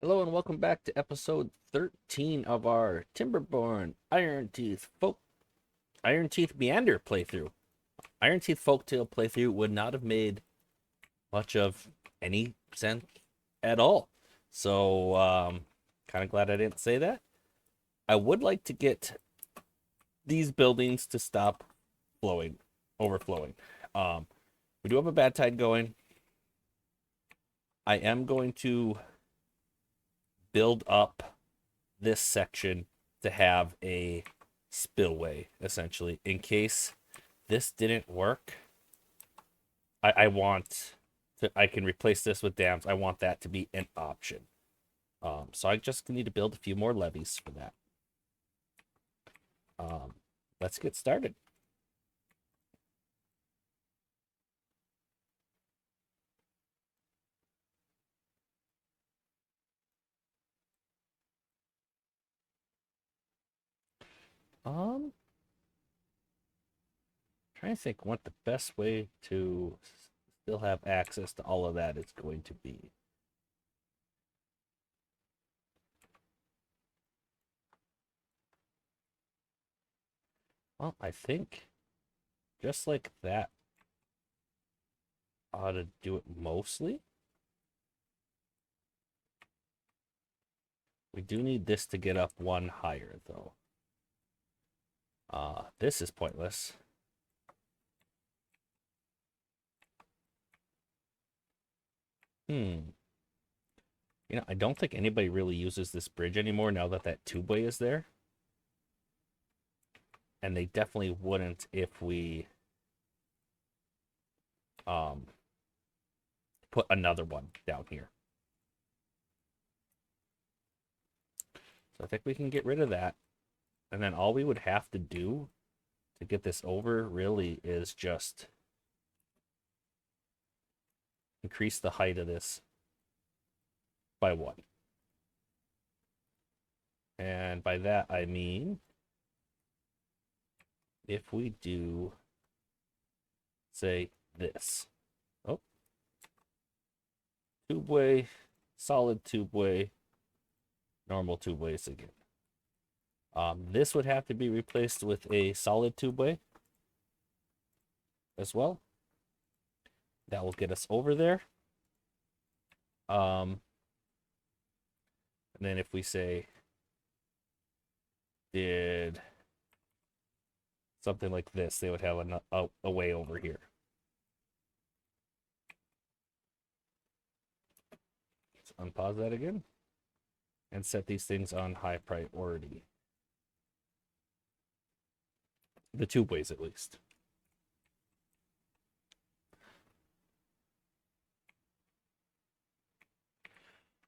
Hello and welcome back to episode 13 of our Timberborn Ironteeth Meander playthrough. Ironteeth Folktale playthrough would not have made much of any sense at all. So, kind of glad I didn't say that. I would like to get these buildings to stop overflowing. We do have a bad tide going. I am going to build up this section to have a spillway, essentially, in case this didn't work. I can replace this with dams. I want that to be an option. So I just need to build a few more levees for that. Let's get started. Trying to think what the best way to still have access to all of that is going to be. Well, I think just like that ought to do it mostly. We do need this to get up one higher, though. This is pointless. You know, I don't think anybody really uses this bridge anymore now that that tubeway is there. And they definitely wouldn't if we put another one down here. So I think we can get rid of that. And then all we would have to do to get this over really is just increase the height of this by 1. And by that I mean if we do, say, this. Oh. Tubeway, solid tubeway, normal tubeways again. This would have to be replaced with a solid tubeway as well. That will get us over there. And then if we say did something like this, they would have a way over here. Let's unpause that again and set these things on high priority. The tubeways, at least.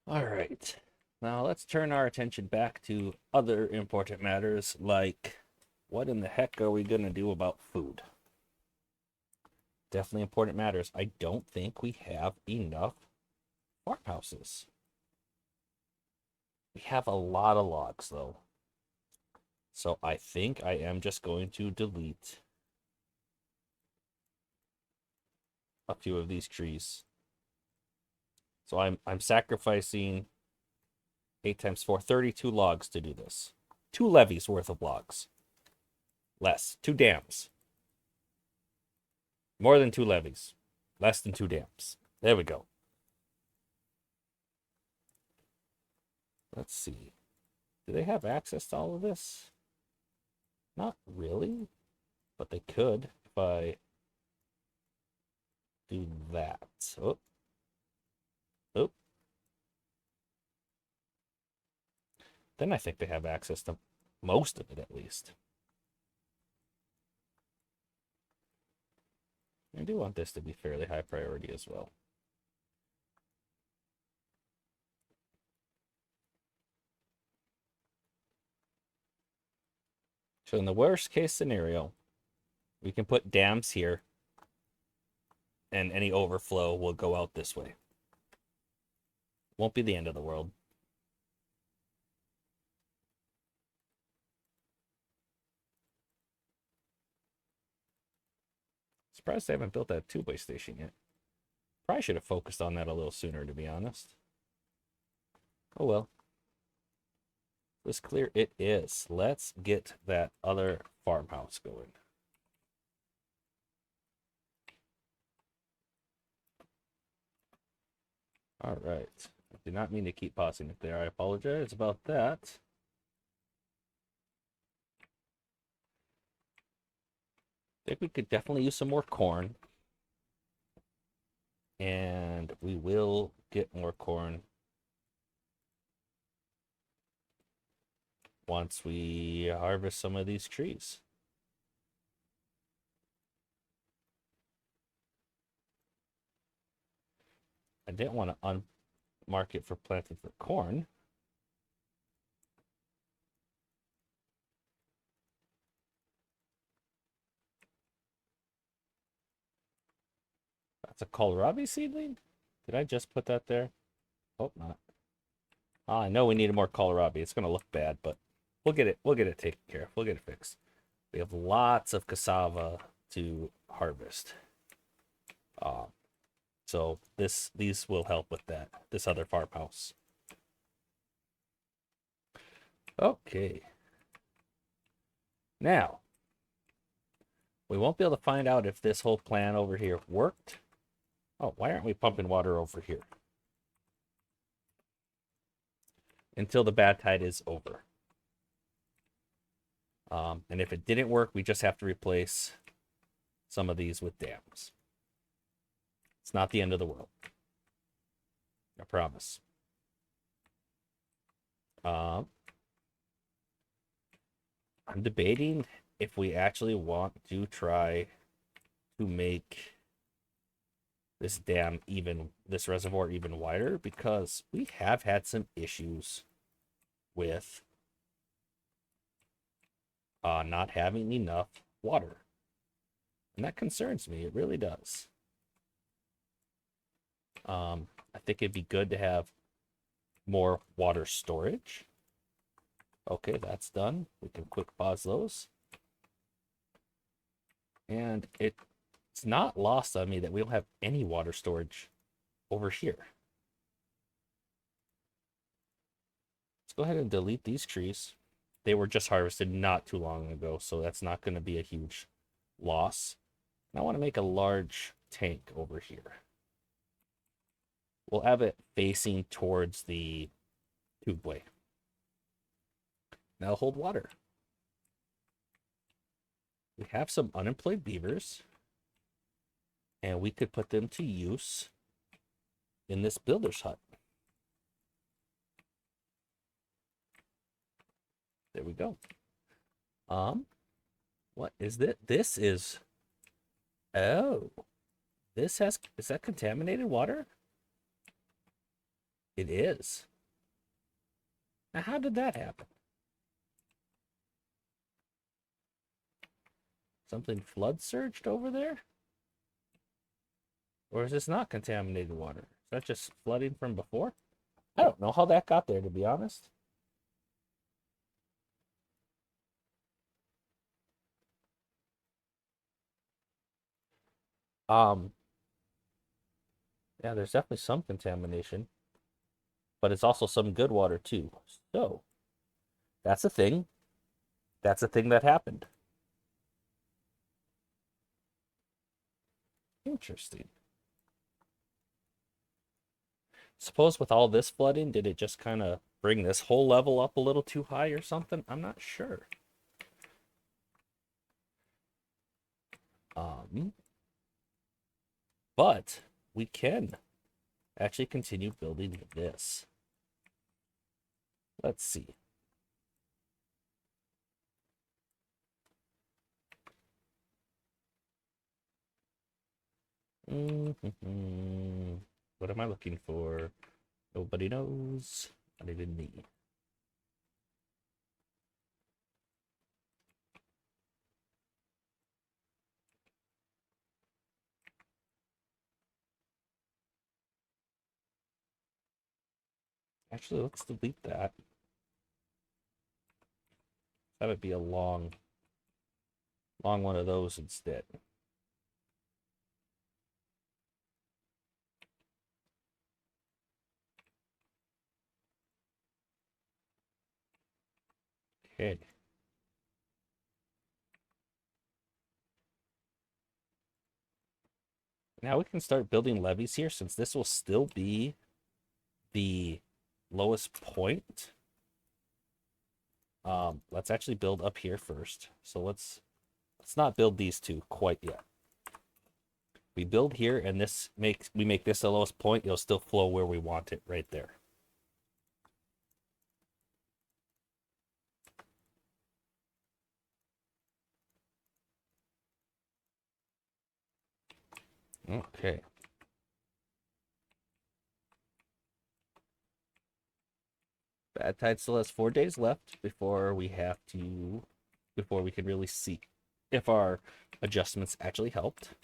All right. Now let's turn our attention back to other important matters, like what in the heck are we going to do about food? Definitely important matters. I don't think we have enough farmhouses. We have a lot of logs, though. So I think I am just going to delete a few of these trees. So I'm sacrificing 8 times 4, 32 logs to do this. 2 levees worth of logs. Less. 2 dams. More than 2 levees. Less than 2 dams. There we go. Let's see. Do they have access to all of this? Not really. But they could if I do that. Oh. Oh. Then I think they have access to most of it, at least. I do want this to be fairly high priority as well. So in the worst case scenario, we can put dams here, and any overflow will go out this way. Won't be the end of the world. Surprised I haven't built that two-way station yet. Probably should have focused on that a little sooner, to be honest. Oh well. It's clear it is. Let's get that other farmhouse going. All right. I did not mean to keep pausing it there. I apologize about that. I think we could definitely use some more corn. And we will get more corn once we harvest some of these trees. I didn't want to unmark it for planting for corn. That's a kohlrabi seedling? Did I just put that there? Hope not. Oh, I know we need more kohlrabi. It's going to look bad, but we'll get it taken care of. We'll get it fixed. We have lots of cassava to harvest. So these will help with that. This other farmhouse. Okay. Now, we won't be able to find out if this whole plan over here worked. Oh, why aren't we pumping water over here? Until the bad tide is over. And if it didn't work, we just have to replace some of these with dams. It's not the end of the world. I promise. I'm debating if we actually want to try to make this this reservoir even wider, because we have had some issues with not having enough water. And that concerns me. It really does. I think it'd be good to have more water storage. Okay, that's done. We can quick pause those. And it's not lost on me that we don't have any water storage over here. Let's go ahead and delete these trees. They were just harvested not too long ago, so that's not going to be a huge loss. And I want to make a large tank over here. We'll have it facing towards the tubeway. That'll hold water. We have some unemployed beavers, and we could put them to use in this builder's hut. There we go. What is that? This is, oh, is that contaminated water? It is. Now, how did that happen? Something flood surged over there? Or is this not contaminated water? Is that just flooding from before? I don't know how that got there, to be honest. Yeah, there's definitely some contamination, but it's also some good water too. So that's a thing. That's a thing that happened. Interesting. Suppose with all this flooding, did it just kind of bring this whole level up a little too high or something? I'm not sure. But we can actually continue building this. Let's see. What am I looking for? Nobody knows. Not even me. Actually, let's delete that. Have it be a long one of those instead. Okay. Now we can start building levees here, since this will still be the lowest point. Let's actually build up here first. So let's not build these two quite yet. We build here, and we make this the lowest point. It'll still flow where we want it, right there. Okay. Bad Tide still has 4 days left before we can really see if our adjustments actually helped.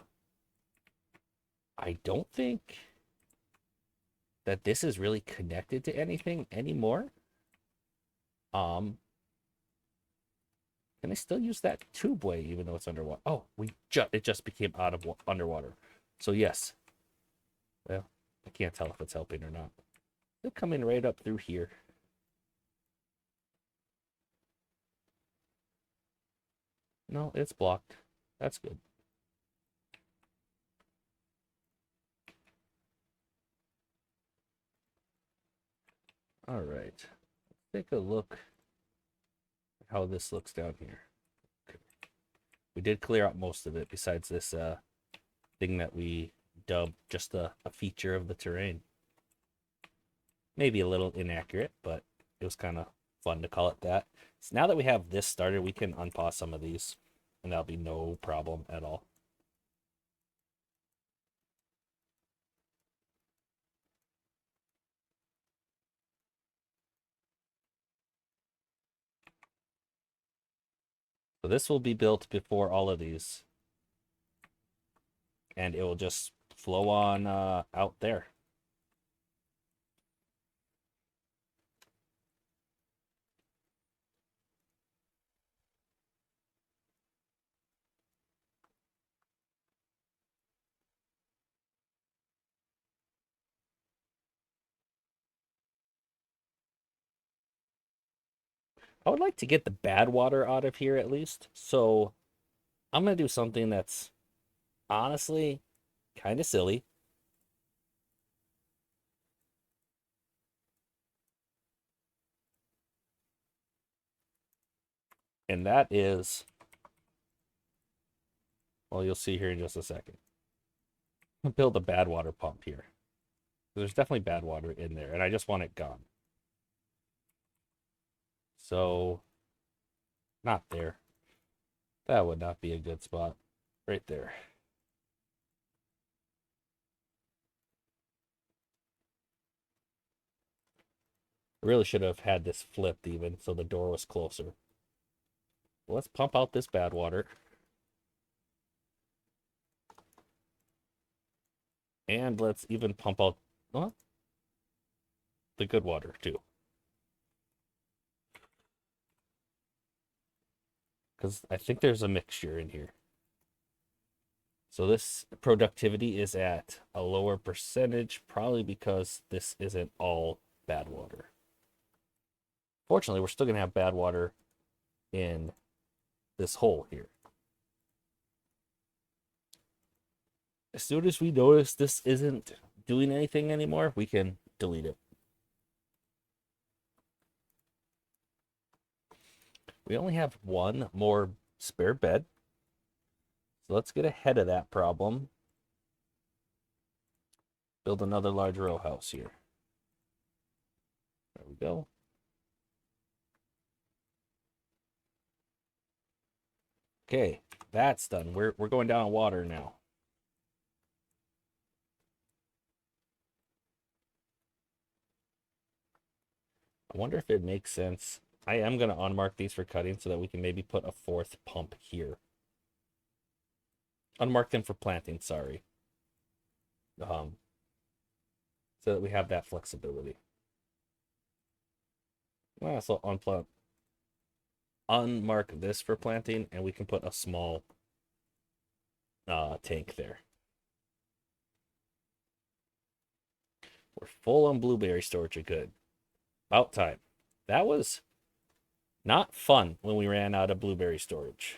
I don't think that this is really connected to anything anymore. Can I still use that tube way even though it's underwater? Oh, it just became out of underwater. So yes. Well, I can't tell if it's helping or not. They're coming right up through here. No, it's blocked. That's good. All right. Let's take a look at how this looks down here. Okay. We did clear out most of it besides this thing that we dubbed just a feature of the terrain. Maybe a little inaccurate, but it was kind of fun to call it that. So now that we have this started, we can unpause some of these, and that'll be no problem at all. So this will be built before all of these, and it will just flow on out there. I would like to get the bad water out of here at least. So I'm going to do something that's honestly kind of silly. And that is, well, you'll see here in just a second. I'll build a bad water pump here. There's definitely bad water in there, and I just want it gone. So, not there. That would not be a good spot. Right there. I really should have had this flipped even, so the door was closer. Let's pump out this bad water. And let's even pump out the good water, too. Because I think there's a mixture in here. So this productivity is at a lower percentage, probably because this isn't all bad water. Fortunately, we're still going to have bad water in this hole here. As soon as we notice this isn't doing anything anymore, we can delete it. We only have one more spare bed. So let's get ahead of that problem. Build another large row house here. There we go. Okay, that's done. We're going down on water now. I wonder if it makes sense. I am going to unmark these for cutting so that we can maybe put a fourth pump here. Unmark them for planting, sorry. So that we have that flexibility. Well, so unmark this for planting, and we can put a small tank there. We're full on blueberry storage. Good. About time. That was Not fun when we ran out of blueberry storage.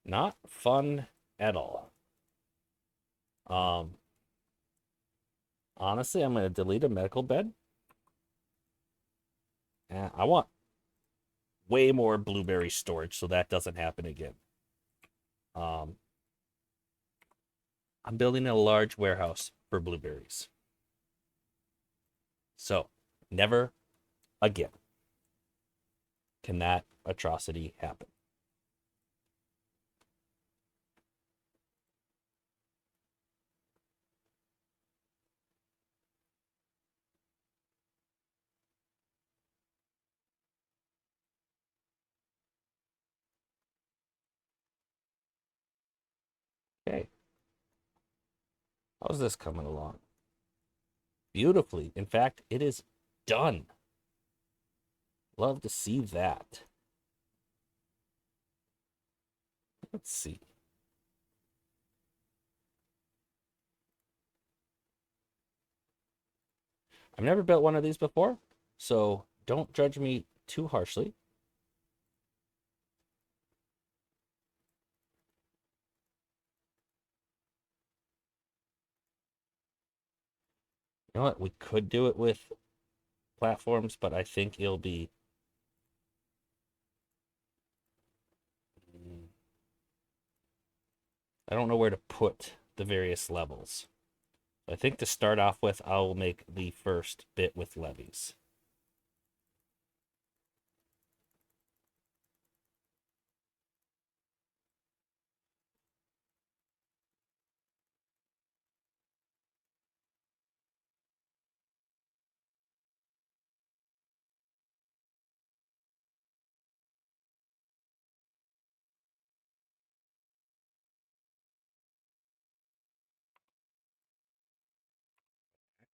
Not fun at all. Honestly, I'm going to delete a medical bed. And I want way more blueberry storage so that doesn't happen again. I'm building a large warehouse for blueberries. So, never again can that atrocity happen. Okay. How's this coming along? Beautifully. In fact, it is done. Love to see that. Let's see. I've never built one of these before, so don't judge me too harshly. You know what? We could do it with platforms, but I think it'll be... I don't know where to put the various levels. I think to start off with, I'll make the first bit with levees.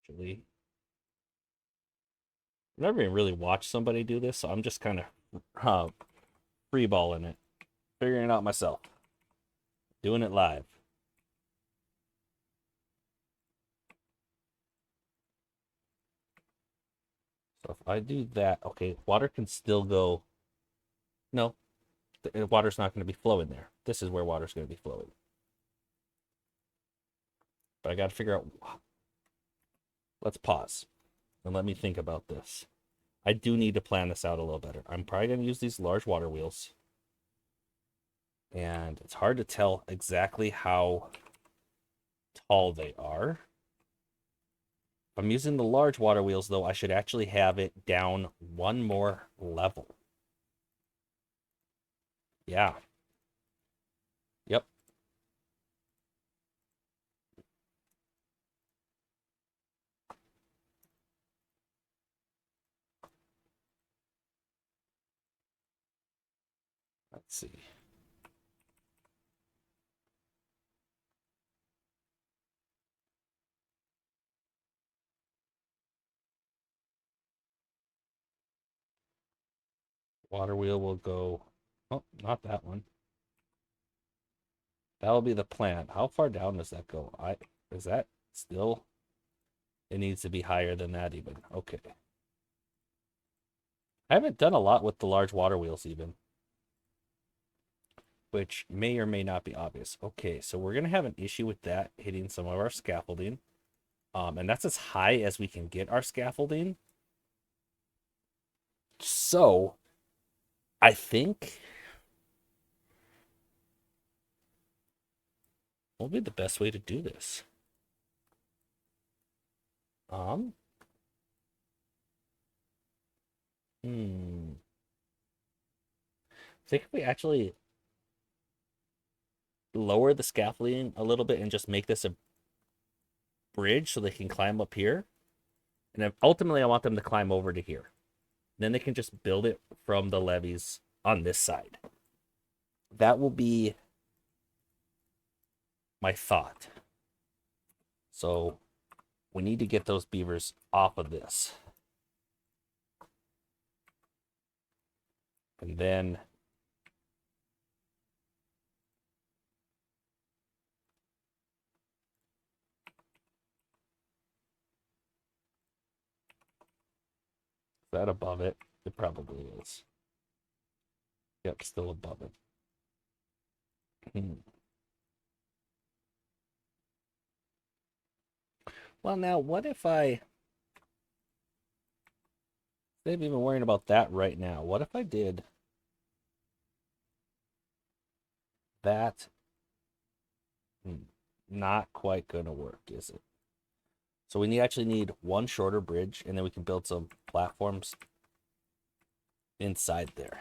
Actually, I've never even really watched somebody do this, so I'm just kind of freeballing it, figuring it out myself, doing it live. So if I do that, okay, water can still go. No, the water's not going to be flowing there. This is where water's going to be flowing. But I got to figure out. Let's pause and let me think about this. I do need to plan this out a little better. I'm probably going to use these large water wheels. And it's hard to tell exactly how tall they are. If I'm using the large water wheels, though, I should actually have it down one more level. Yeah. Yep. Let's see. Water wheel will go... Oh, not that one. That'll be the plan. How far down does that go? Is that still... It needs to be higher than that even. Okay. I haven't done a lot with the large water wheels even, which may or may not be obvious. Okay, so we're going to have an issue with that hitting some of our scaffolding. And that's as high as we can get our scaffolding. So, I think... what would be the best way to do this? I think if we actually lower the scaffolding a little bit and just make this a bridge so they can climb up here. And then ultimately I want them to climb over to here. Then they can just build it from the levees on this side. That will be my thought. So we need to get those beavers off of this. And then is that above it? It probably is. Yep, still above it. Well, now, what if I... Instead of even worrying about that right now, what if I did that? Not quite going to work, is it? So we actually need one shorter bridge, and then we can build some platforms inside there.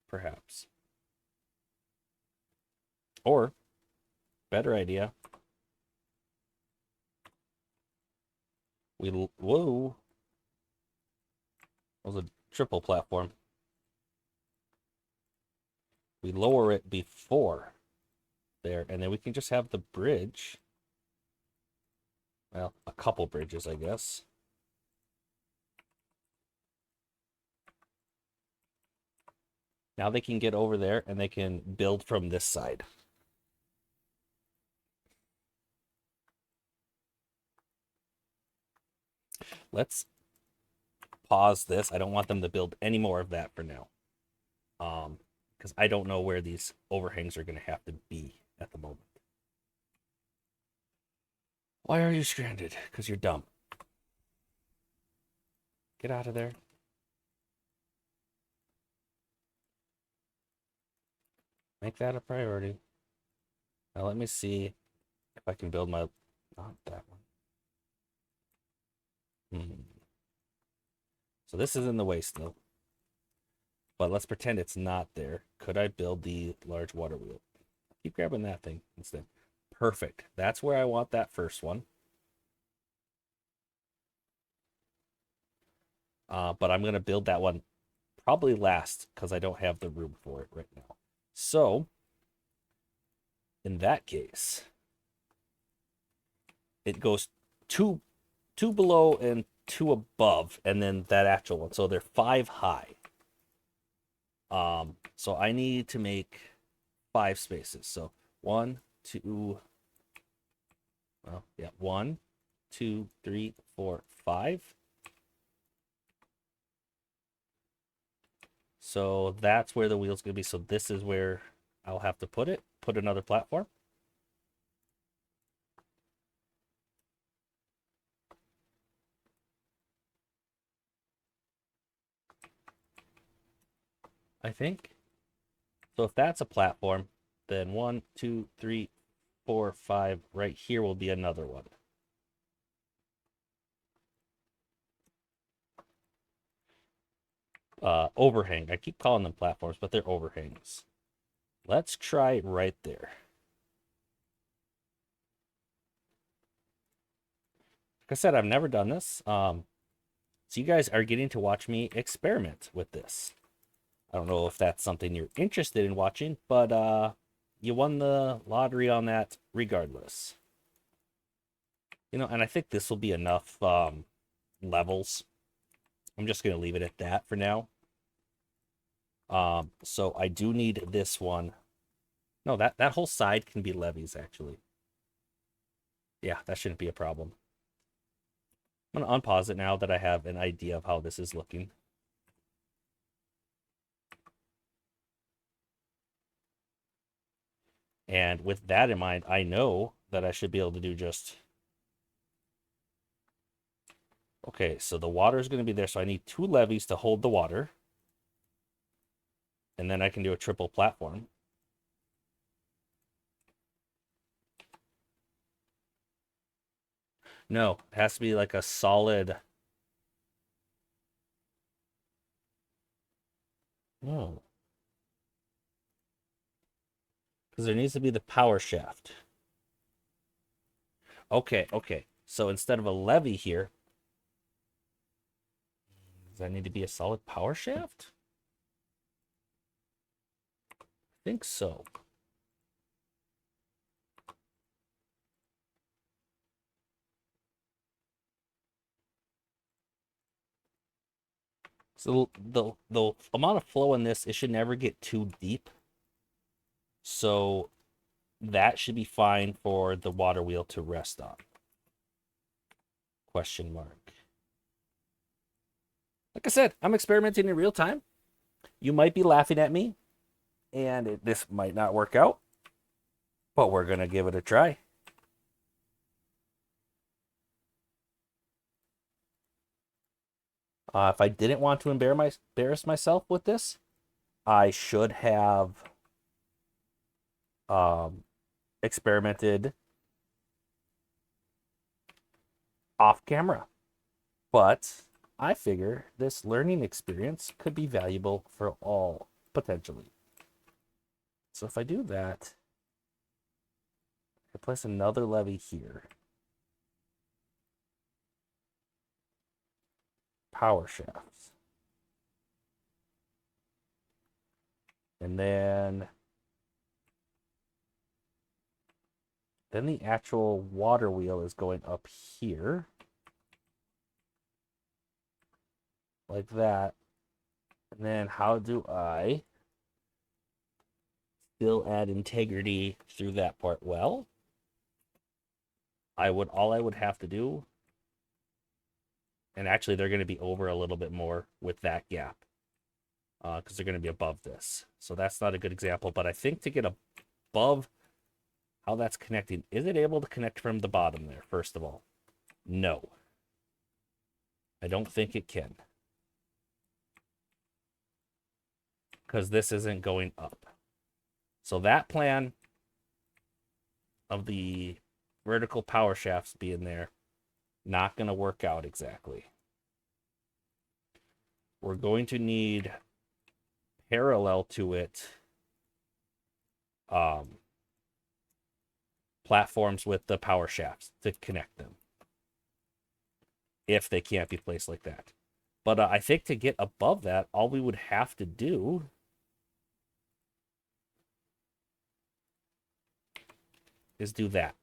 Perhaps. Or, better idea, whoa, that was a triple platform. We lower it before there, and then we can just have the bridge. Well, a couple bridges, I guess. Now they can get over there, and they can build from this side. Let's pause this. I don't want them to build any more of that for now. Because I don't know where these overhangs are going to have to be at the moment. Why are you stranded? Because you're dumb. Get out of there. Make that a priority. Now let me see if I can build my... Not that one. So this is in the way still. But let's pretend it's not there. Could I build the large water wheel? Keep grabbing that thing instead. Perfect. That's where I want that first one. But I'm going to build that one probably last because I don't have the room for it right now. So, in that case, it goes two below and two above, and then that actual one. So they're 5 high. So I need to make 5 spaces. So 1, 2, well, yeah, 1, 2, 3, 4, 5. So that's where the wheel's gonna be. So this is where I'll have to put it. Put another platform. I think. So if that's a platform, then 1, 2, 3, 4, 5. Right here will be another one. Overhang. I keep calling them platforms, but they're overhangs. Let's try right there. Like I said, I've never done this. So you guys are getting to watch me experiment with this. I don't know if that's something you're interested in watching, but you won the lottery on that regardless. You know, and I think this will be enough levels. I'm just going to leave it at that for now. So I do need this one. No, that whole side can be levees, actually. Yeah, that shouldn't be a problem. I'm going to unpause it now that I have an idea of how this is looking. And with that in mind, I know that I should be able to do just... Okay, so the water is going to be there, so I need 2 levees to hold the water. And then I can do a triple platform. No, it has to be like a solid... Oh. Because there needs to be the power shaft. Okay, okay. So instead of a levee here, does that need to be a solid power shaft? I think so. So the amount of flow in this, it should never get too deep. So that should be fine for the water wheel to rest on. Question mark. Like I said, I'm experimenting in real time. You might be laughing at me, and this might not work out, but we're going to give it a try. If I didn't want to embarrass myself with this, I should have experimented off camera. But I figure this learning experience could be valuable for all, potentially. So if I do that, I place another levee here. Power shafts. And then the actual water wheel is going up here. Like that. And then how do I still add integrity through that part? Well, all I would have to do, and actually they're going to be over a little bit more with that gap, because they're going to be above this. So that's not a good example, but I think to get above how that's connecting, is it able to connect from the bottom there, first of all? No. I don't think it can, because this isn't going up. So that plan of the vertical power shafts being there, not going to work out exactly. We're going to need parallel to it platforms with the power shafts to connect them, if they can't be placed like that. But I think to get above that, all we would have to do is do that.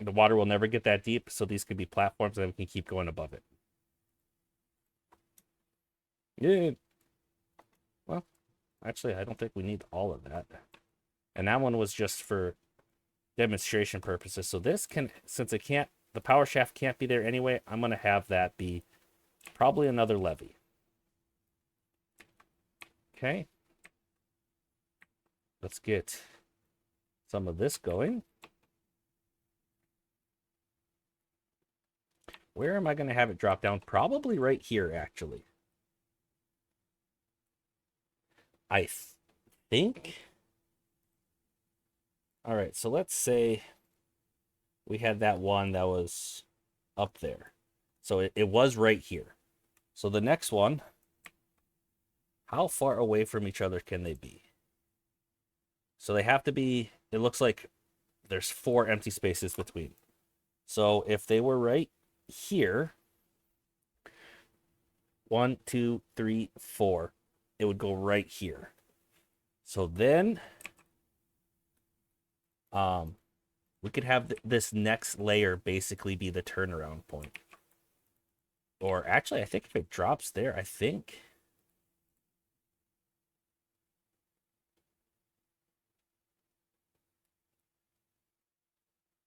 The water will never get that deep, so these could be platforms and we can keep going above it. Yeah. Well, actually, I don't think we need all of that. And that one was just for demonstration purposes. So this can, since it can't, the power shaft can't be there anyway, I'm going to have that be probably another levee. Okay. Let's get some of this going. Where am I going to have it drop down? Probably right here, actually. I think. All right, so let's say we had that one that was up there. So it was right here. So the next one, how far away from each other can they be? So they have to be, it looks like there's 4 empty spaces between. So if they were right here, 1, 2, 3, 4, it would go right here. So then we could have this next layer basically be the turnaround point. Or actually, I think if it drops there, I think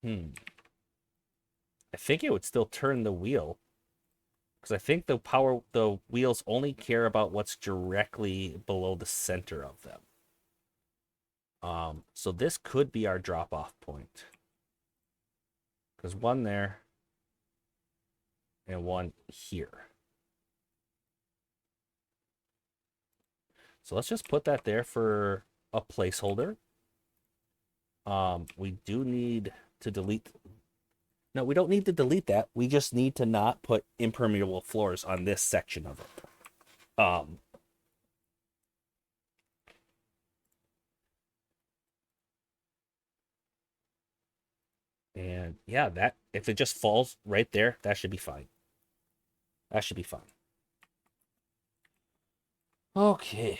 I think it would still turn the wheel, because I think the wheels only care about what's directly below the center of them. So this could be our drop-off point, because one there and one here. So let's just put that there for a placeholder. We do need to delete. No, we don't need to delete that. We just need to not put impermeable floors on this section of it. And yeah, that if it just falls right there, that should be fine. That should be fine. Okay.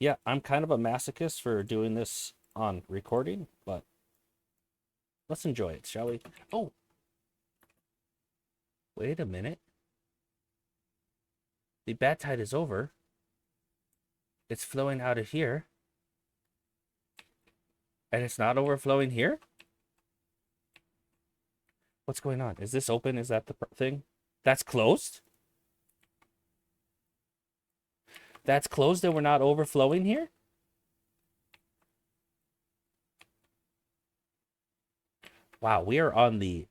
Yeah, I'm kind of a masochist for doing this on recording, but let's enjoy it, shall we? Oh, wait a minute. The bad tide is over. It's flowing out of here. And it's not overflowing here? What's going on? Is this open? Is that the thing? That's closed? That's closed and we're not overflowing here? Wow, we are on the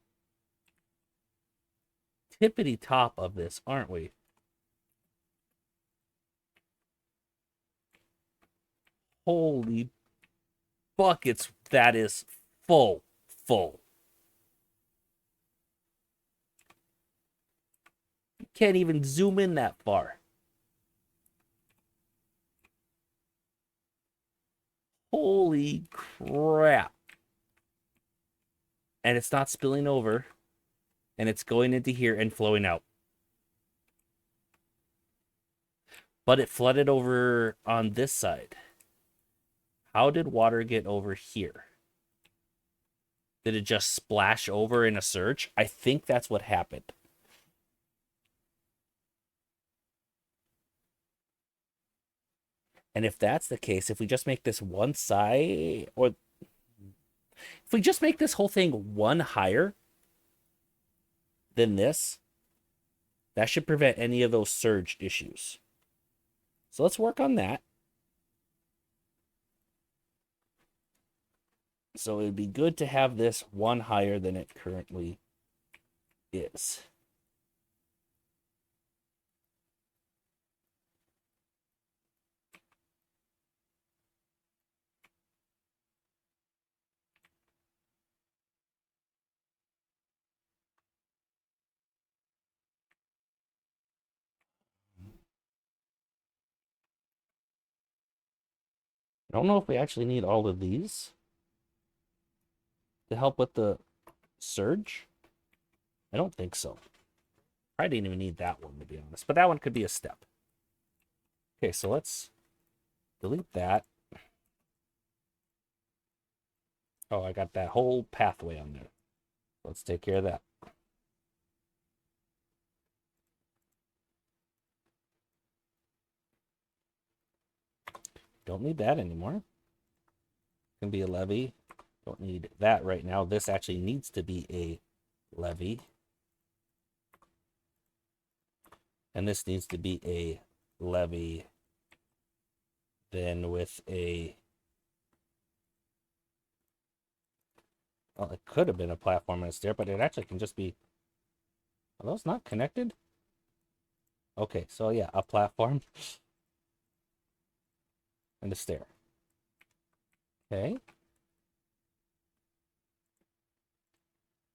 tippity top of this, aren't we? Holy buckets, that is full. You can't even zoom in that far. Holy crap. And it's not spilling over. And it's going into here and flowing out. But it flooded over on this side. How did water get over here? Did it just splash over in a surge? I think that's what happened. And if that's the case, if we just make this one side, or if we just make this whole thing one higher than this, that should prevent any of those surge issues. So let's work on that. So it'd be good to have this one higher than it currently is. I don't know if we actually need all of these to help with the surge. I don't think so. I didn't even need that one, to be honest. But that one could be a step. Okay, so let's delete that. Oh, I got that whole pathway on there. Let's take care of that. Don't need that anymore. Can be a levee. Don't need that right now. This actually needs to be a levee. And this needs to be a levee. Then with a... Well, it could have been a platform and a stair, but it actually can just be... Are those not connected? Okay, so yeah, a platform and a stair. Okay.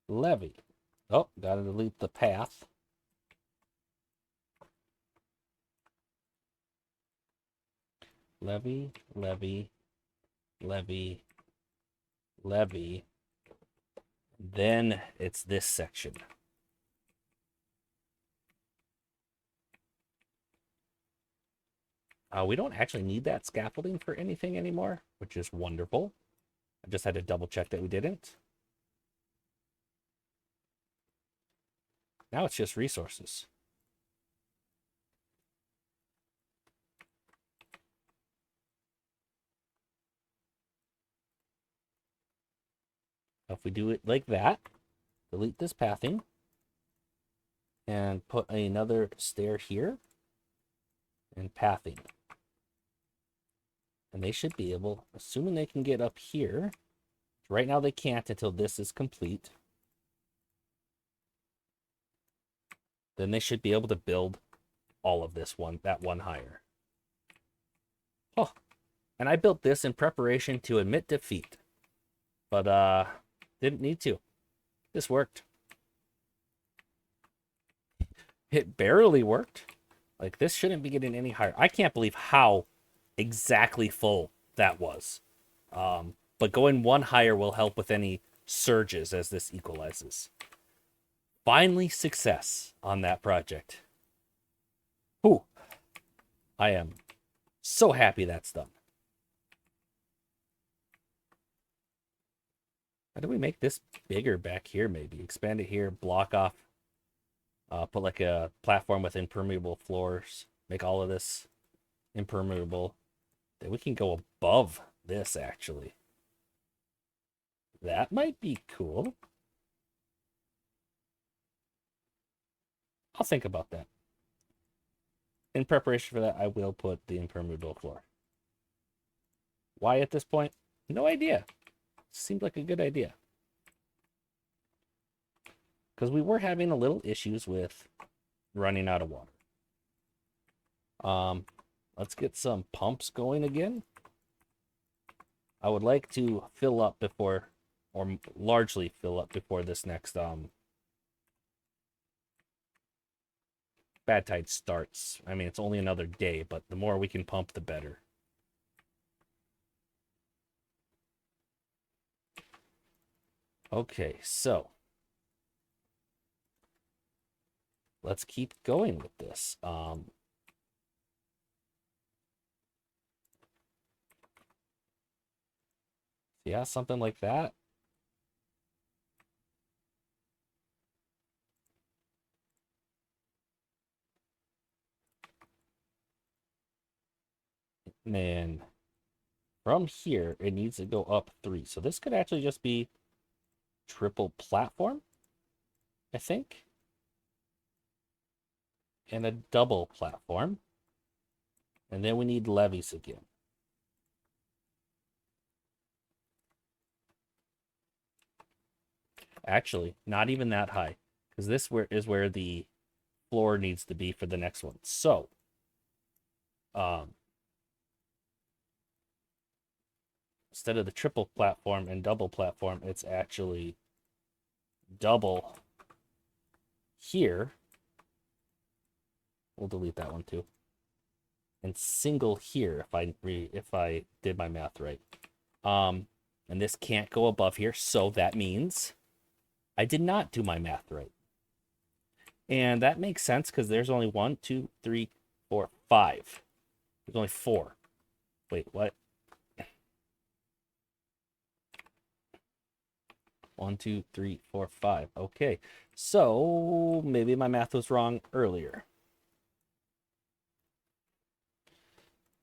Levee. Oh, gotta delete the path. Levee, levee, levee, levee. Then it's this section. We don't actually need that scaffolding for anything anymore, which is wonderful. I just had to double check that we didn't. Now it's just resources. If we do it like that, delete this pathing, and put another stair here, and pathing. And they should be able, assuming they can get up here. Right now they can't until this is complete. Then they should be able to build all of this that one higher. Oh, and I built this in preparation to admit defeat. But didn't need to. This worked. It barely worked. Like, this shouldn't be getting any higher. I can't believe how exactly full that was. But going one higher will help with any surges as this equalizes. Finally, success on that project. Whew. I am so happy that's done. How do we make this bigger back here, maybe? Expand it here, block off. Put like a platform with impermeable floors. Make all of this impermeable. Then we can go above this, actually. That might be cool. I'll think about that. In preparation for that, I will put the impermeable floor. Why at this point? No idea. Seemed like a good idea. Because we were having a little issues with running out of water. Let's get some pumps going again. I would like to fill up before, or largely fill up before this next bad tide starts. I mean, it's only another day, but the more we can pump, the better. Okay, so let's keep going with this. Yeah, something like that. And then from here, it needs to go up 3. So this could actually just be triple platform, I think. And a double platform. And then we need levees again. Actually, not even that high, because this is where the floor needs to be for the next one. So, instead of the triple platform and double platform, it's actually double here. We'll delete that one too. And single here if I did my math right. And this can't go above here, so that means I did not do my math right. And that makes sense because there's only 1, 2, 3, 4, 5. There's only 4. Wait, what? 1, 2, 3, 4, 5. Okay, so maybe my math was wrong earlier.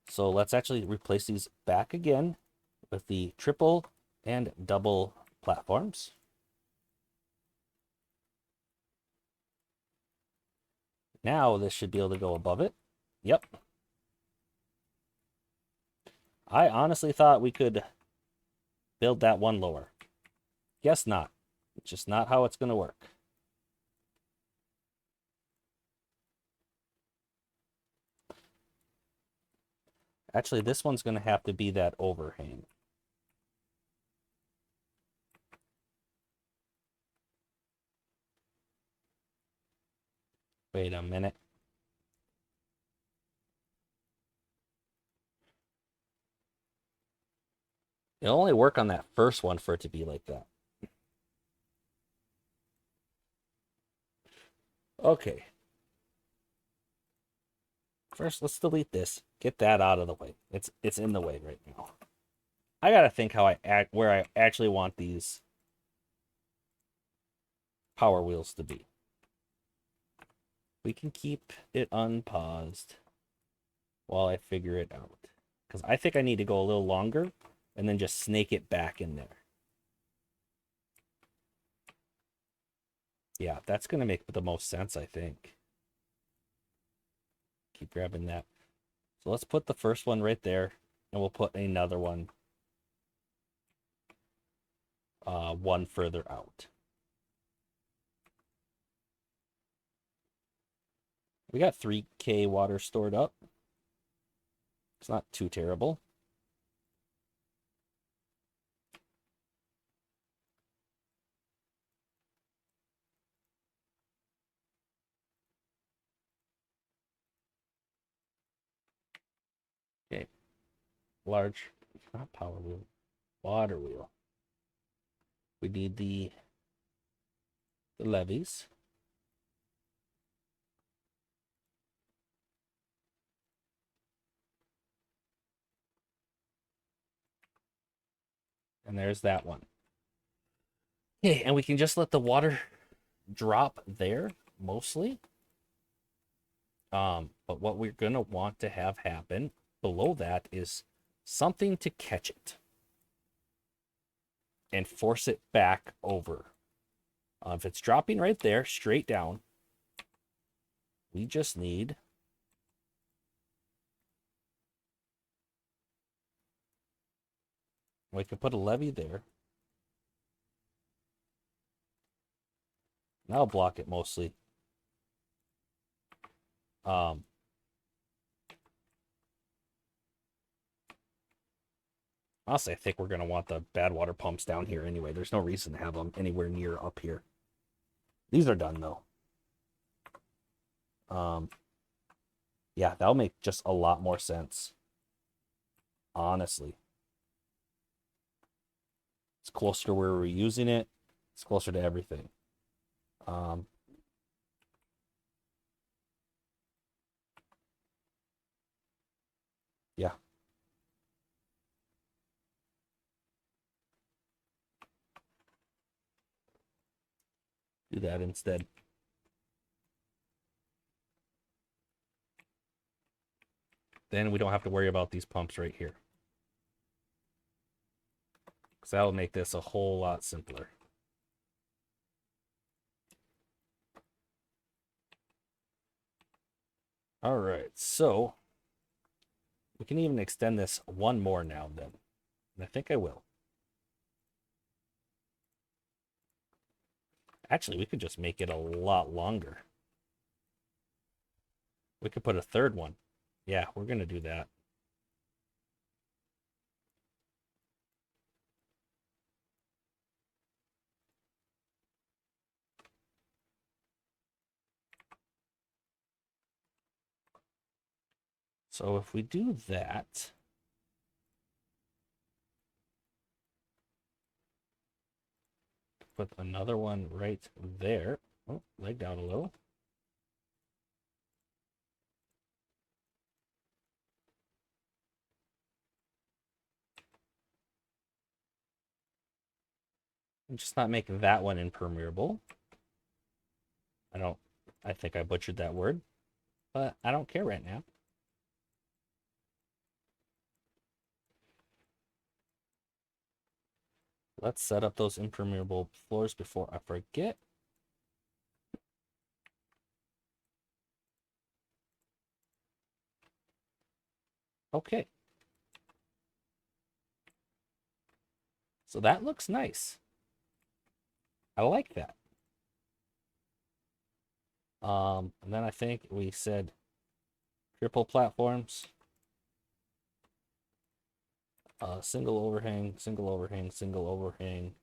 So let's actually replace these back again with the triple and double platforms. Now this should be able to go above it. Yep. I honestly thought we could build that one lower. Guess not. It's just not how it's going to work. Actually, this one's going to have to be that overhang. Wait a minute. It'll only work on that first one for it to be like that. Okay. First, let's delete this. Get that out of the way. It's in the way right now. I gotta think where I actually want these power wheels to be. We can keep it unpaused while I figure it out. Because I think I need to go a little longer and then just snake it back in there. Yeah, that's going to make the most sense, I think. Keep grabbing that. So let's put the first one right there, and we'll put another one one further out. We got 3K water stored up. It's not too terrible. Okay. Large, not power wheel, water wheel. We need the levees. And there's that one. Okay, and we can just let the water drop there, mostly. But what we're going to want to have happen below that is something to catch it and force it back over. If it's dropping right there, straight down, we just need we could put a levee there. That'll block it mostly. Honestly, I think we're going to want the bad water pumps down here anyway. There's no reason to have them anywhere near up here. These are done, though. Yeah, that'll make just a lot more sense. Honestly. It's closer to where we're using it. It's closer to everything. Yeah. Do that instead. Then we don't have to worry about these pumps right here. Because that'll make this a whole lot simpler. All right, so we can even extend this one more now then. And I think I will. Actually, we could just make it a lot longer. We could put a third one. Yeah, we're going to do that. So if we do that, put another one right there. Oh, leg down a little. And just not make that one impermeable. I think I butchered that word, but I don't care right now. Let's set up those impermeable floors before I forget. Okay. So that looks nice. I like that. And then I think we said triple platforms. Single overhang, single overhang, single overhang.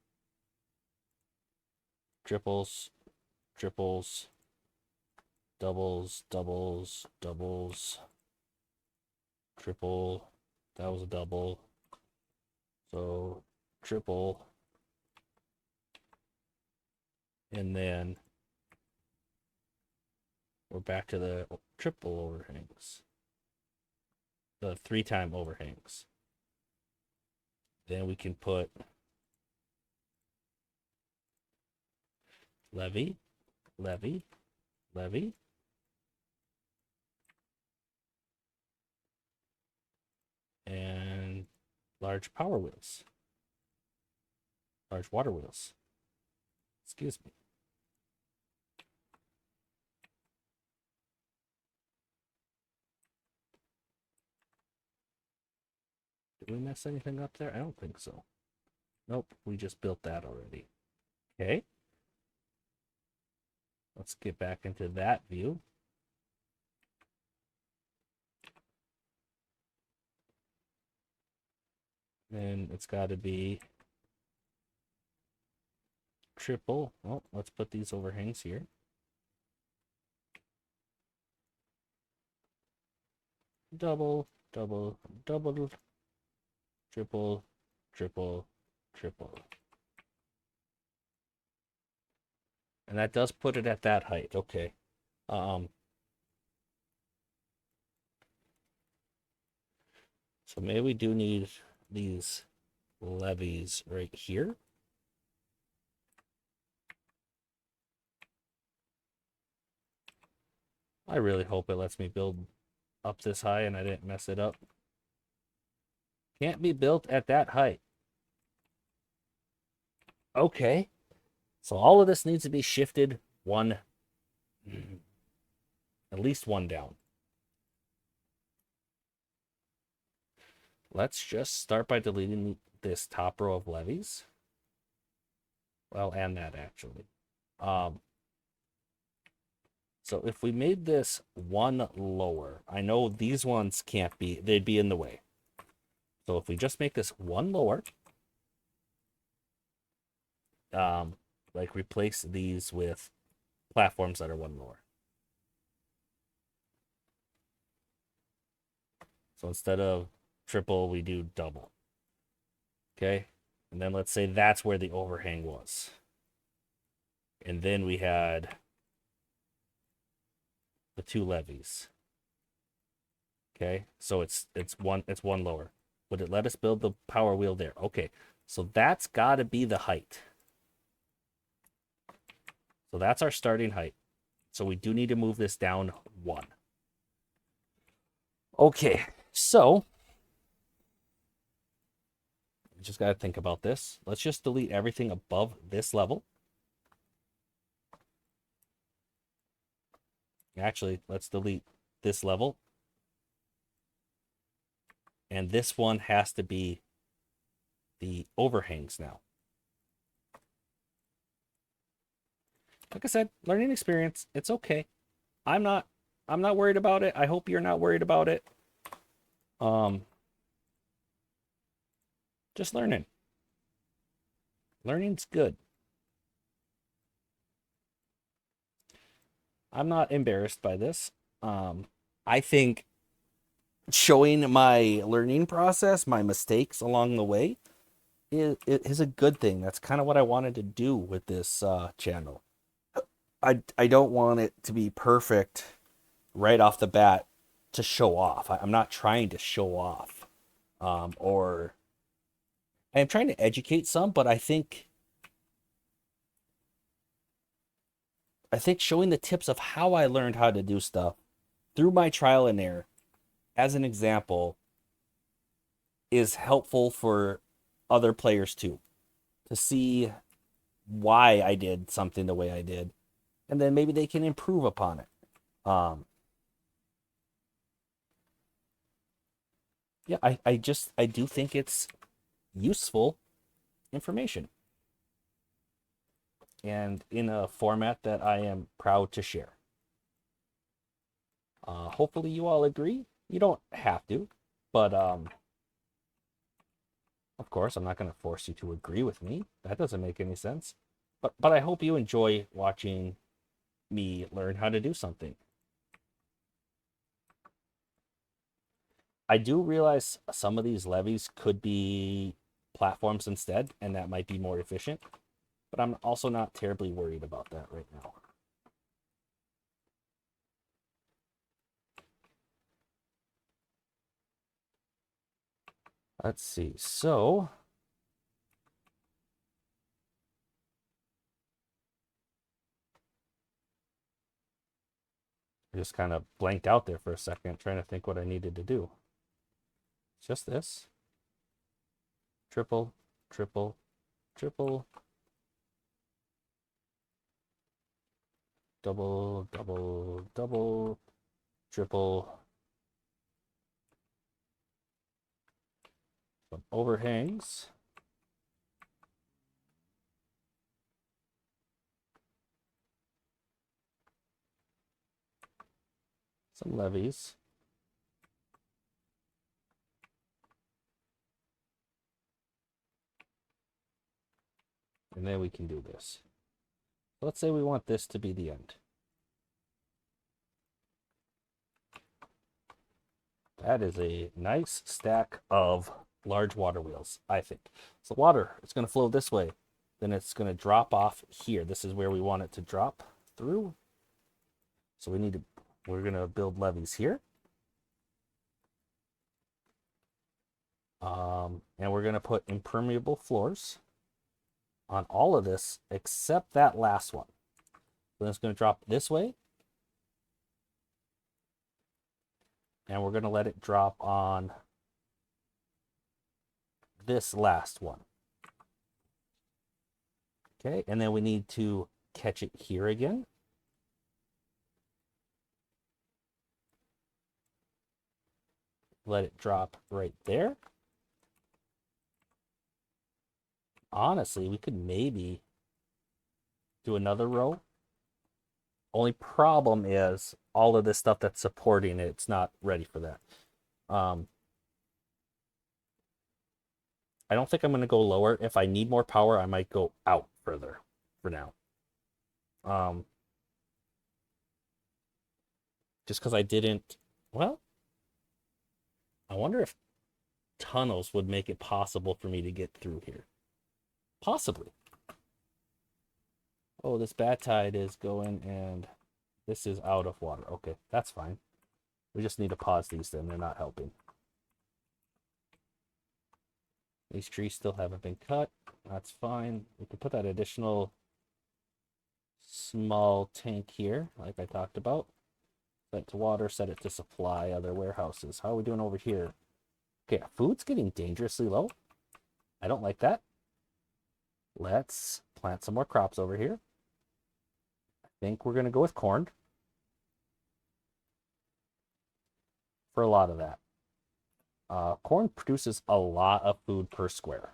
Triples, triples, doubles, doubles, doubles, triple. That was a double. So triple. And then we're back to the triple overhangs. The 3-time overhangs. Then we can put levee, levee, levee. And large power wheels. Large water wheels. Excuse me. Did we mess anything up there? I don't think so. Nope, we just built that already. Okay. Let's get back into that view. And it's got to be triple. Oh, let's put these overhangs here. Double, double, double, triple, triple, triple. And that does put it at that height. Okay. So maybe we do need these levees right here. I really hope it lets me build up this high and I didn't mess it up. Can't be built at that height. Okay. So all of this needs to be shifted one at least one down. Let's just start by deleting this top row of levees. Well, and that actually. So if we made this one lower, I know these ones can't be, they'd be in the way. So if we just make this one lower, like replace these with platforms that are one lower. So instead of triple, we do double. Okay. And then let's say that's where the overhang was. And then we had the two levees. Okay. So it's one lower. Would it let us build the power wheel there? Okay. So that's got to be the height. So that's our starting height. So we do need to move this down one. Okay. So just got to think about this. Let's just delete everything above this level. Actually, let's delete this level. And this one has to be the overhangs now. Like I said, learning experience, it's okay. I'm not worried about it. I hope you're not worried about it. Just learning. Learning's good. I'm not embarrassed by this. I think showing my learning process, my mistakes along the way, is a good thing. That's kind of what I wanted to do with this channel. I don't want it to be perfect right off the bat to show off. I'm not trying to show off, or I'm trying to educate some, but I think showing the tips of how I learned how to do stuff through my trial and error as an example is helpful for other players too, to see why I did something the way I did, and then maybe they can improve upon it. Yeah, I do think it's useful information, and in a format that I am proud to share. Hopefully you all agree. You don't have to, but of course I'm not going to force you to agree with me. That doesn't make any sense. But I hope you enjoy watching me learn how to do something. I do realize some of these levees could be platforms instead, and that might be more efficient, but I'm also not terribly worried about that right now. Let's see. So I just kind of blanked out there for a second, trying to think what I needed to do. Just this. Triple, triple, triple. Double, double, double, triple. Some overhangs. Some levees. And then we can do this. Let's say we want this to be the end. That is a nice stack of large water wheels, I think. So water, it's going to flow this way. Then it's going to drop off here. This is where we want it to drop through. So we're going to build levees here. And we're going to put impermeable floors on all of this except that last one. Then it's going to drop this way. And we're going to let it drop on this last one. Okay, and then we need to catch it here again. let it drop right there. Honestly, we could maybe do another row. Only problem is all of this stuff that's supporting it, it's not ready for that. I don't think I'm going to go lower. If I need more power, I might go out further for now. Just because I didn't, well, I wonder if tunnels would make it possible for me to get through here. Possibly. Oh, this bat tide is going and this is out of water. Okay, that's fine. We just need to pause these then. They're not helping. These trees still haven't been cut. That's fine. We can put that additional small tank here, like I talked about. Set it to water, set it to supply other warehouses. How are we doing over here? Okay, food's getting dangerously low. I don't like that. Let's plant some more crops over here. I think we're going to go with corn for a lot of that. Corn produces a lot of food per square.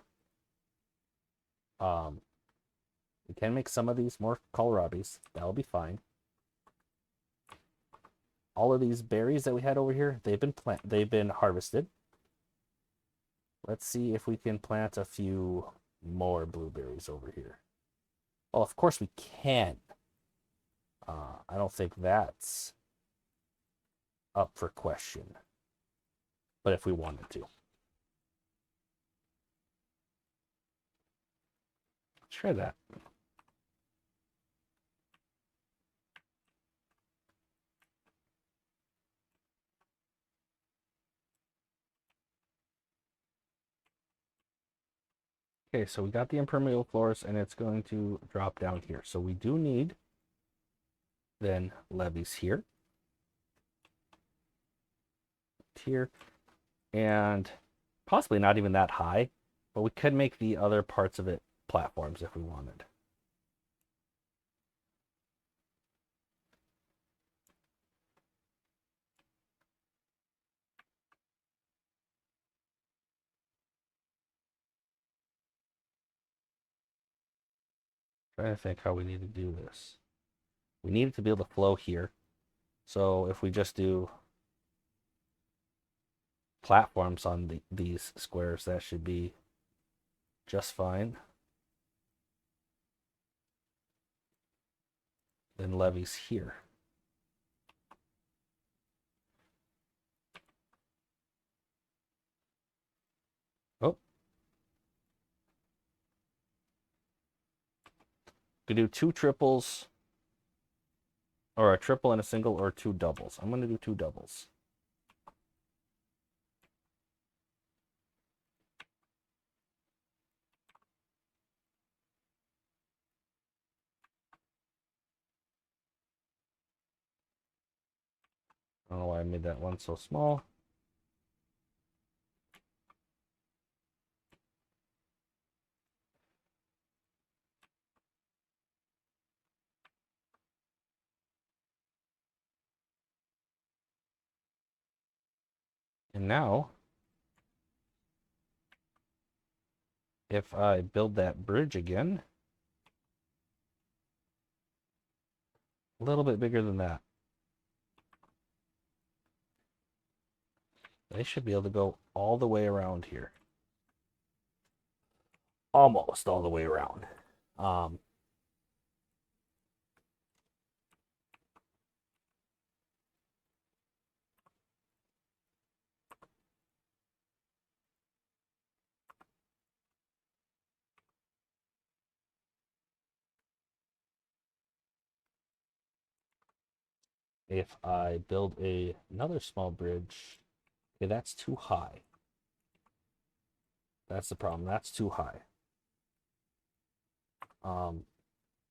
We can make some of these more kohlrabis. That'll be fine. All of these berries that we had over here, they've been harvested. Let's see if we can plant a few more blueberries over here. Oh, of course we can. I don't think that's up for question. But if we wanted to. Let's try that. Okay, so we got the impermeable floors and it's going to drop down here. So we do need then levees here. Here. And possibly not even that high, but we could make the other parts of it platforms if we wanted. Trying to think how we need to do this. We need it to be able to flow here. So if we just do platforms on these squares, that should be just fine. Then levees here. Oh. We could do 2 triples, or a triple and a single, or 2 doubles. I'm going to do 2 doubles. I don't know why I made that one so small. And now, if I build that bridge again, a little bit bigger than that, they should be able to go all the way around here. Almost all the way around. If I build another small bridge, okay, that's too high. That's the problem. That's too high.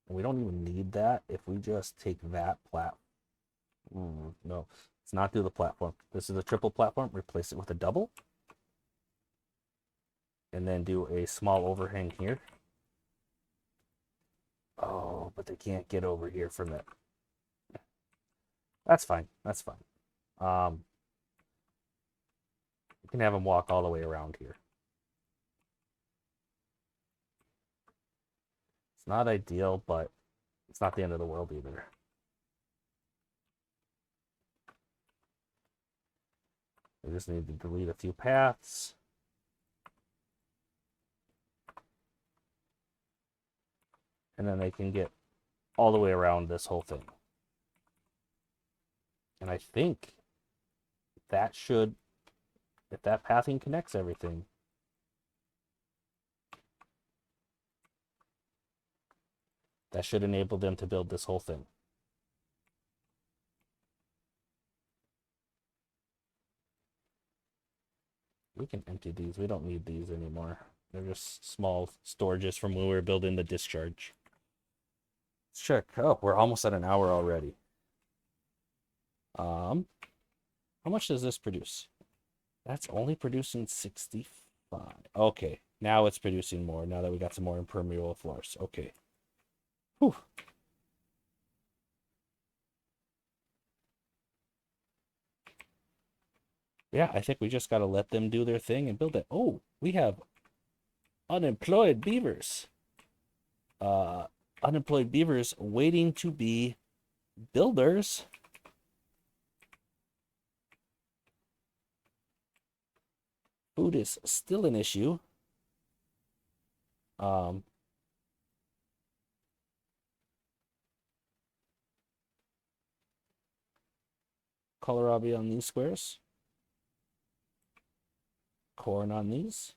We don't even need that if we just take that no, let's not do the platform. This is a triple platform. Replace it with a double. And then do a small overhang here. Oh, but they can't get over here from it. That's fine. That's fine. You can have them walk all the way around here. It's not ideal, but it's not the end of the world either. We just need to delete a few paths. And then they can get all the way around this whole thing. And I think that should, if that pathing connects everything, that should enable them to build this whole thing. We can empty these. We don't need these anymore. They're just small storages from when we were building the discharge. Let's check. Oh, we're almost at an hour already. How much does this produce? That's only producing 65. Okay, now it's producing more. Now that we got some more impermeable floors. Okay. Whew. Yeah, I think we just got to let them do their thing and build it. Oh, we have unemployed beavers. Unemployed beavers waiting to be builders. Food is still an issue. Kohlrabi on these squares. Corn on these.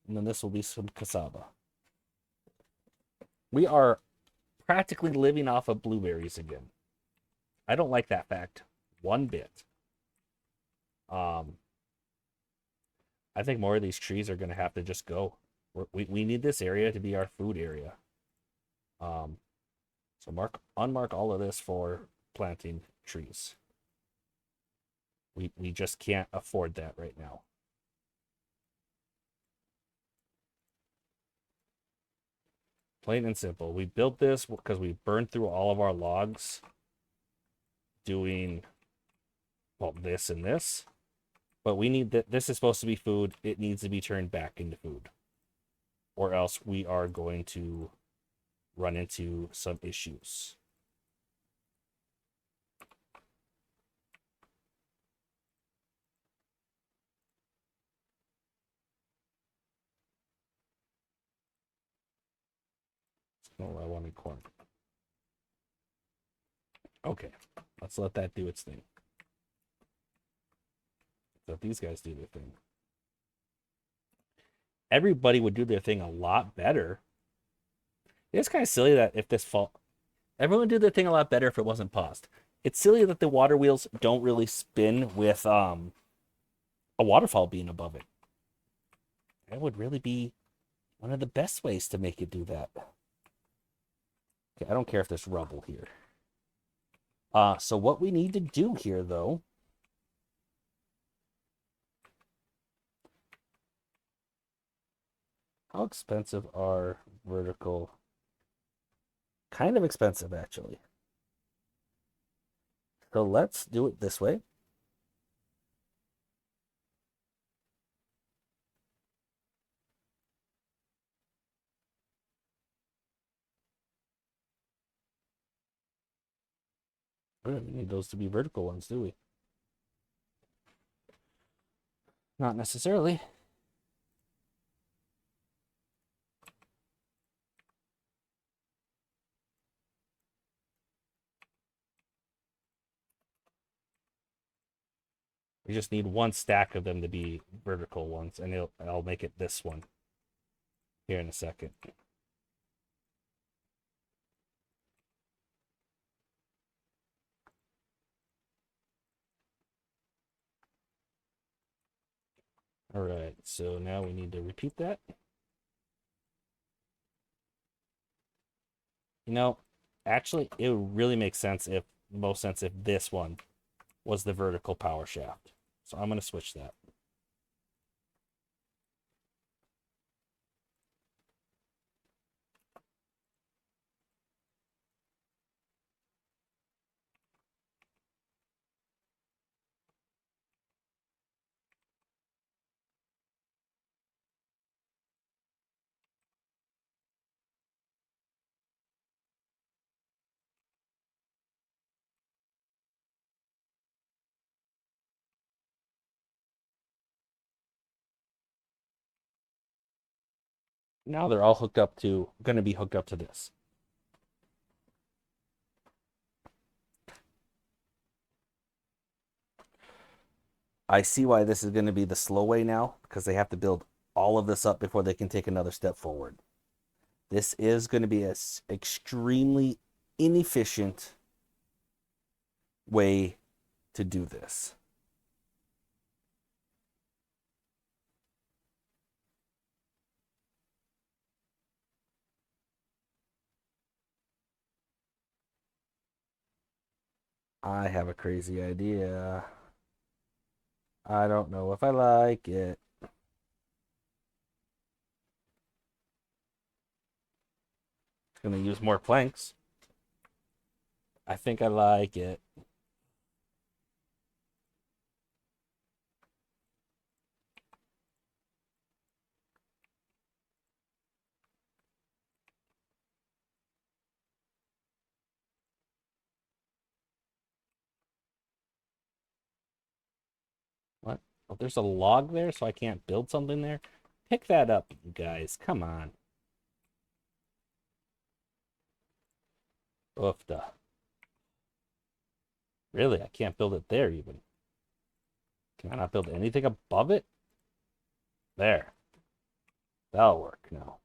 And then this will be some cassava. We are practically living off of blueberries again. I don't like that fact one bit. I think more of these trees are going to have to just go. We need this area to be our food area. So unmark all of this for planting trees. We just can't afford that right now. Plain and simple. We built this because we burned through all of our logs doing, well, this and this. But we need that. This is supposed to be food. It needs to be turned back into food. Or else we are going to run into some issues. Oh, I wanted corn. Okay, let's let that do its thing. Let these guys do their thing. Everybody would do their thing a lot better. It's kind of silly that if this fall, everyone would do their thing a lot better if it wasn't paused. It's silly that the water wheels don't really spin with a waterfall being above it. That would really be one of the best ways to make it do that. Okay, I don't care if there's rubble here. So what we need to do here, though, how expensive are vertical? Kind of expensive, actually. So let's do it this way. We don't need those to be vertical ones, do we? Not necessarily. We just need one stack of them to be vertical ones, and I'll make it this one here in a second. All right, so now we need to repeat that. You know, actually, it would really make sense if this one was the vertical power shaft. So I'm going to switch that. Now they're all going to be hooked up to this. I see why this is going to be the slow way now, because they have to build all of this up before they can take another step forward. This is going to be an extremely inefficient way to do this. I have a crazy idea. I don't know if I like it. It's going to use more planks. I think I like it. What? Oh, there's a log there, so I can't build something there? Pick that up, you guys. Come on. Oofda. Really, I can't build it there even. Can I not build anything above it? There. That'll work now.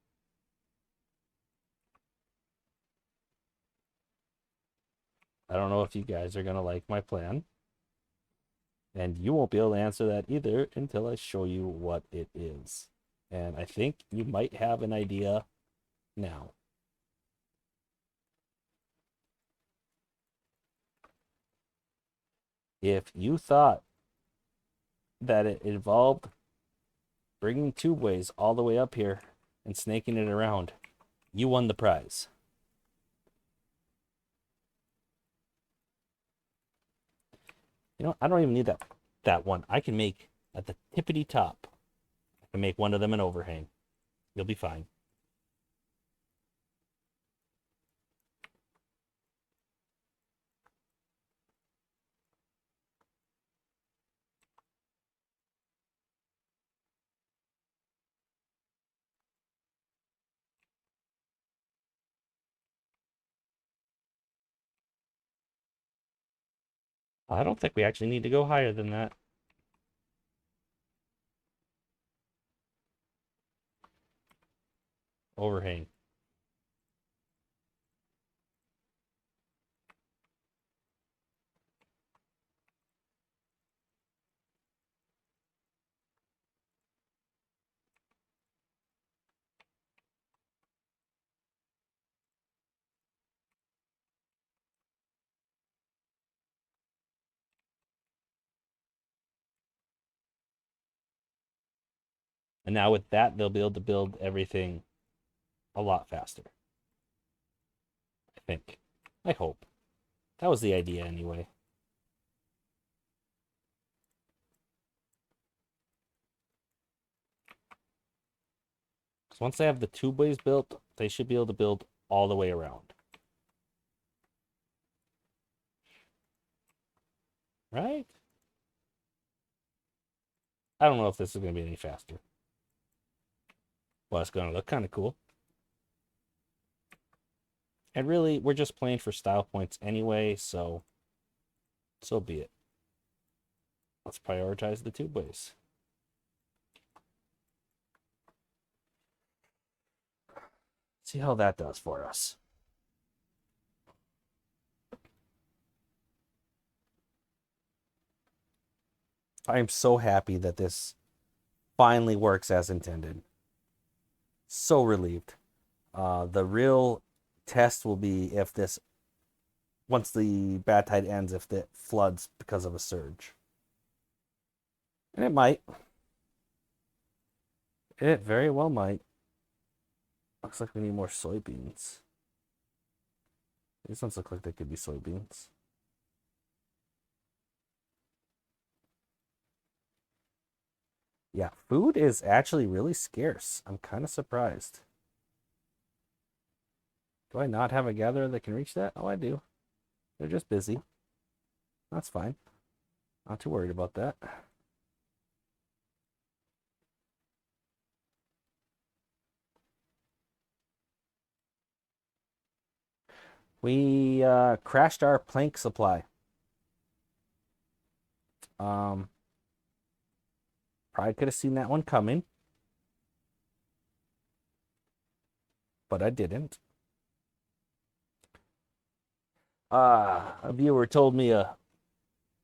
I don't know if you guys are going to like my plan. And you won't be able to answer that either until I show you what it is. And I think you might have an idea now. If you thought that it involved bringing tubeways all the way up here and snaking it around, you won the prize. You know, I don't even need that one. I can make at the tippity top. I can make one of them an overhang. You'll be fine. I don't think we actually need to go higher than that. Overhang. And now with that, they'll be able to build everything a lot faster. I think. I hope. That was the idea anyway. So once they have the tubeways built, they should be able to build all the way around. Right? I don't know if this is going to be any faster. Well, it's going to look kind of cool. And really, we're just playing for style points anyway, so be it. Let's prioritize the tubeways. See how that does for us. I am so happy that this finally works as intended. So relieved. The real test will be if this, once the bad tide ends, if it floods because of a surge. And it might. It very well might. Looks like we need more soybeans. These ones look like they could be soybeans. Yeah, food is actually really scarce. I'm kind of surprised. Do I not have a gatherer that can reach that? Oh, I do. They're just busy. That's fine. Not too worried about that. We crashed our plank supply. Probably could have seen that one coming, but I didn't. A viewer told me a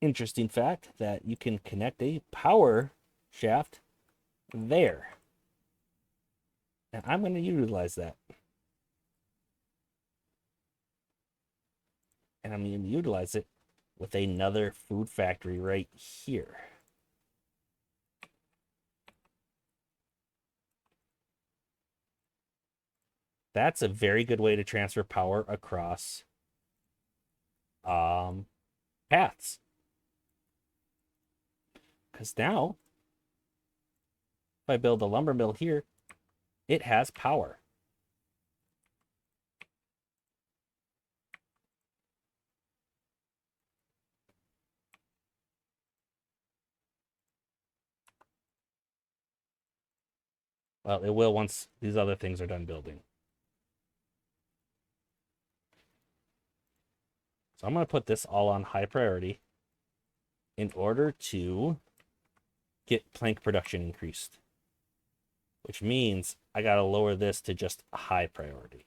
interesting fact that you can connect a power shaft there. And I'm going to utilize that. And I'm going to utilize it with another food factory right here. That's a very good way to transfer power across paths. Because now, if I build a lumber mill here, it has power. Well, it will once these other things are done building. So I'm going to put this all on high priority in order to get plank production increased. Which means I got to lower this to just a high priority.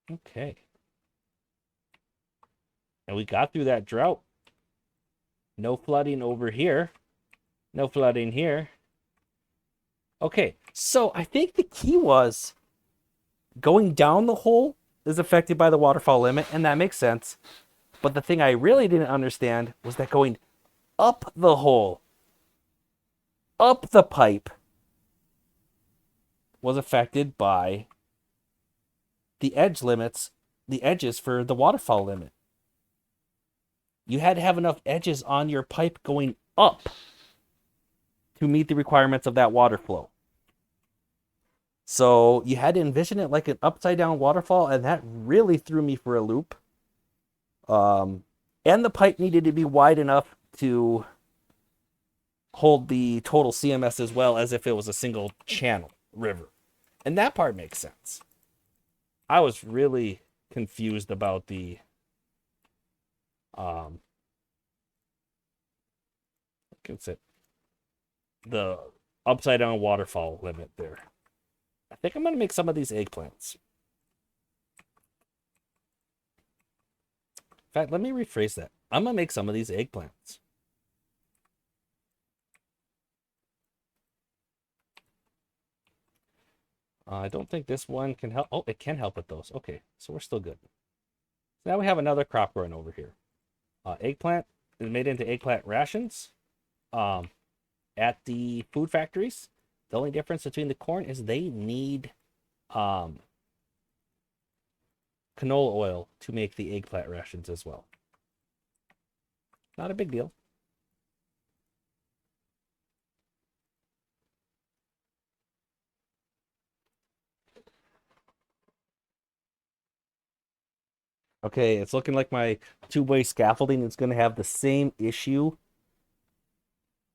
Okay. And we got through that drought. No flooding over here. No flooding here. Okay, so I think the key was going down the hole is affected by the waterfall limit, and that makes sense. But the thing I really didn't understand was that going up the hole, up the pipe, was affected by the edge limits, the edges for the waterfall limit. You had to have enough edges on your pipe going up to meet the requirements of that water flow. So you had to envision it like an upside down waterfall, and that really threw me for a loop. And the pipe needed to be wide enough to hold the total CMS as well as if it was a single channel river. And that part makes sense. I was really confused about the the upside down waterfall limit there. I think I'm going to make some of these eggplants. In fact, let me rephrase that. I'm going to make some of these eggplants. I don't think this one can help. Oh, it can help with those. Okay, so we're still good. So now we have another crop growing over here. Eggplant is made into eggplant rations. At the food factories, the only difference between the corn is they need canola oil to make the eggplant rations as well. Not a big deal. Okay, it's looking like my two-way scaffolding is going to have the same issue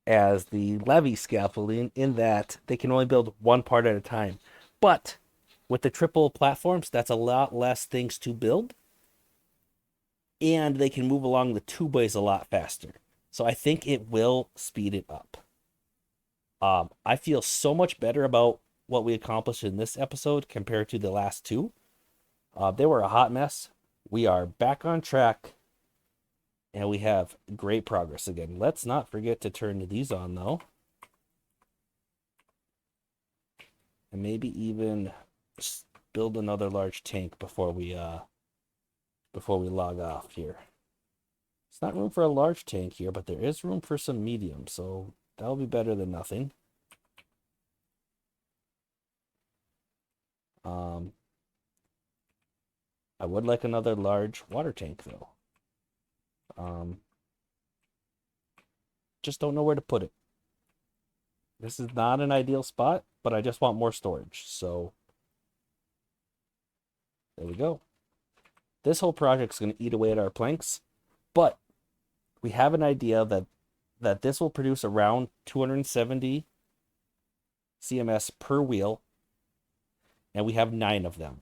as the levee scaffolding in that they can only build one part at a time. But with the triple platforms, that's a lot less things to build. And they can move along the two-ways a lot faster. So I think it will speed it up. I feel so much better about what we accomplished in this episode compared to the last two. They were a hot mess. We are back on track. And we have great progress again. Let's not forget to turn these on, though. And maybe even build another large tank before we log off here. It's not room for a large tank here, but there is room for some medium, so that'll be better than nothing. I would like another large water tank, though. Just don't know where to put it. This is not an ideal spot, but I just want more storage. So there we go. This whole project's going to eat away at our planks, but we have an idea that this will produce around 270 CMS per wheel, and we have 9 of them.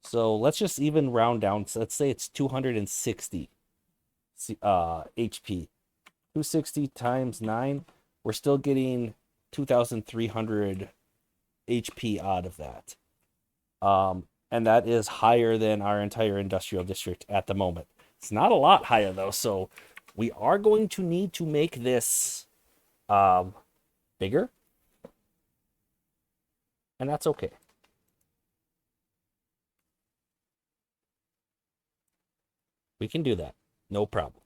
So let's just even round down. So let's say it's 260 HP. 260 times 9, we're still getting 2,300 HP out of that. And that is higher than our entire industrial district at the moment. It's not a lot higher though, so we are going to need to make this bigger, and that's okay. We can do that, no problem.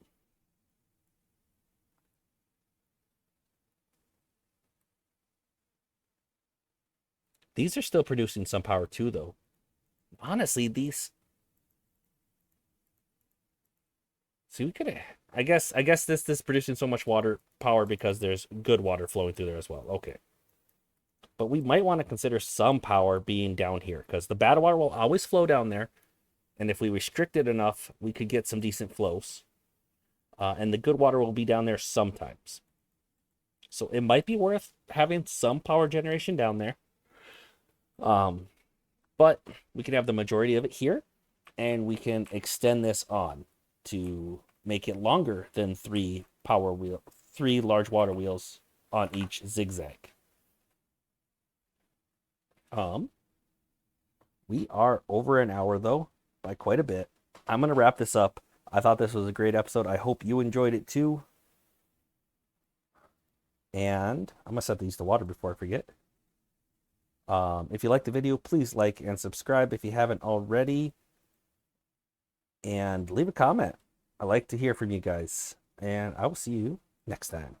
These are still producing some power too, though. Honestly, these. See, we could. I guess this is producing so much water power because there's good water flowing through there as well. Okay. But we might want to consider some power being down here because the bad water will always flow down there, and if we restrict it enough, we could get some decent flows. And the good water will be down there sometimes. So it might be worth having some power generation down there. But we can have the majority of it here, and we can extend this on to make it longer than 3 large water wheels on each zigzag. We are over an hour though, by quite a bit. I'm gonna wrap this up. I thought this was a great episode. I hope you enjoyed it too. And I'm gonna set these to water before I forget. If you liked the video, please like and subscribe if you haven't already. And leave a comment. I like to hear from you guys. And I will see you next time.